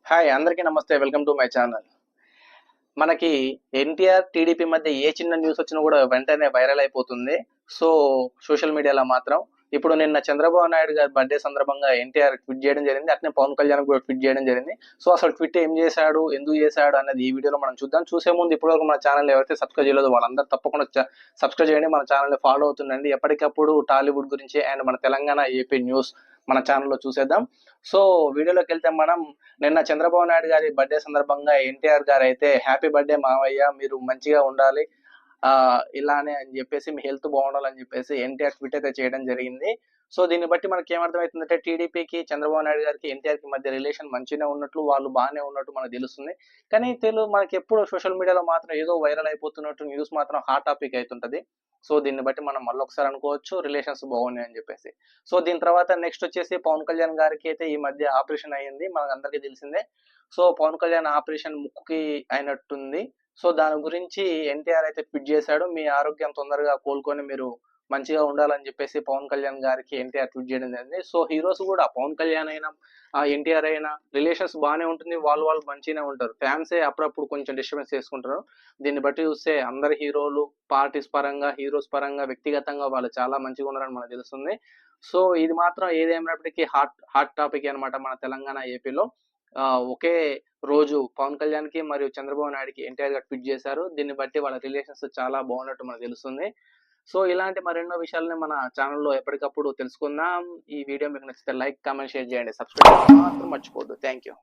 Hi అందరికీ నమస్తే. Welcome to my channel. మనకి ఎన్టీఆర్, టీడీపీ మధ్య ఏ చిన్న న్యూస్ వచ్చినా కూడా వెంటనే వైరల్ అయిపోతుంది. సో, సోషల్ మీడియాలో మాత్రం. ఇప్పుడు నిన్న చంద్రబాబు నాయుడు గారి బర్త్‌డే సందర్భంగా ఎన్టీఆర్ ట్వీట్ చేయడం జరిగింది. అట్నే పవన్ కళ్యాణ్ కూడా ట్వీట్ చేయడం జరిగింది. సో, అసలు ట్వీట్ ఏం చేశాడు? ఎందుకు చేశాడు? అన్నది ఈ వీడియోలో మనం చూద్దాం. చూసే ముందు ఇప్పటివరకు మన ఛానల్‌ని ఎవరైతే సబ్స్క్రైబ్ చేయలేదో వాళ్ళందరూ తప్పకుండా సబ్స్క్రైబ్ చేయండి. మన ఛానల్‌ని ఫాలో అవుతుండండి. ఎప్పటికప్పుడు టాలీవుడ్ గురించి అండ్ మన తెలంగాణ, ఏపీ న్యూస్ మన ఛానల్‌లో చూసేద్దాం. సో, వీడియోలోకెళ్తే మనం నిన్న చంద్రబాబు నాయుడు గారి బర్త్‌డే సందర్భంగా ఎన్టీఆర్ గారైతే హ్యాపీ బర్త్‌డే మావయ్య, మీరు మంచిగా ఉండాలి. ఇలానే అని చెప్పేసి మీ హెల్త్ బాగుండాలని చెప్పేసి ఎన్టీఆర్ ట్వీట్ అయితే చేయడం జరిగింది. సో, దీన్ని బట్టి మనకి ఏమర్థమవుతుందంటే టీడీపీకి, చంద్రబాబు నాయుడు గారికి, ఎన్టీఆర్‌కి మధ్య రిలేషన్ మంచిగానే ఉన్నట్లు, వాళ్ళు బాగానే ఉన్నట్టు మనకు తెలుస్తుంది. కానీ మనకెప్పుడు సోషల్ మీడియాలో మాత్రం ఏదో వైరల్ అయిపోతున్నట్టు న్యూస్ మాత్రం హాట్ టాపిక్ అయితుంటది. సో, దీన్ని బట్టి మనం మళ్ళొకసారి అనుకోవచ్చు రిలేషన్స్ బాగున్నాయని చెప్పేసి. సో, దీని తర్వాత నెక్స్ట్ వచ్చేసి పవన్ కళ్యాణ్ గారికి అయితే ఈ మధ్య ఆపరేషన్ అయ్యింది. మనకందరికీ తెలిసిందే. సో, పవన్ కళ్యాణ్ ఆపరేషన్ ముక్కుకి అయినట్టుంది. సో, దాని గురించి ఎన్టీఆర్ అయితే ట్వీట్ చేశాడు. మీ ఆరోగ్యం తొందరగా కోలుకొని మీరు మంచిగా ఉండాలని చెప్పేసి పవన్ కళ్యాణ్ గారికి ఎన్టీఆర్ ట్వీట్ చేయడం జరిగింది. సో, హీరోస్ కూడా పవన్ కళ్యాణ్ అయినా, ఎన్టీఆర్ అయినా రిలేషన్స్ బాగానే ఉంటుంది. వాళ్ళు మంచిగానే ఉంటారు. ఫ్యాన్సే అప్పుడప్పుడు కొంచెం డిస్టర్బెన్స్ చేసుకుంటారు. దీన్ని బట్టి చూస్తే అందరు హీరోలు పార్టీస్ పరంగా, హీరోస్ పరంగా, వ్యక్తిగతంగా వాళ్ళు చాలా మంచిగా ఉన్నారని మనకు తెలుస్తుంది. సో, ఇది మాత్రం ఏదేమైనప్పటికీ హాట్ టాపిక్ అన్నమాట మన తెలంగాణ, ఏపీలో. ఒకే రోజు పవన్ కళ్యాణ్‌కి మరియు చంద్రబాబు నాయుడుకి ఎన్టీఆర్ గారు ట్వీట్ చేశారు. దీన్ని బట్టి వాళ్ళ రిలేషన్స్ చాలా బాగున్నట్టు మనకు తెలుస్తుంది. సో, ఇలాంటి మరెన్నో విషయాలని మన ఛానెల్‌లో ఎప్పటికప్పుడు తెలుసుకుందాం. ఈ వీడియో మీకు నచ్చితే లైక్, కామెంట్, షేర్ చేయండి. సబ్స్క్రైబ్ చేయడం మాత్రం మర్చిపోవద్దు. Thank you.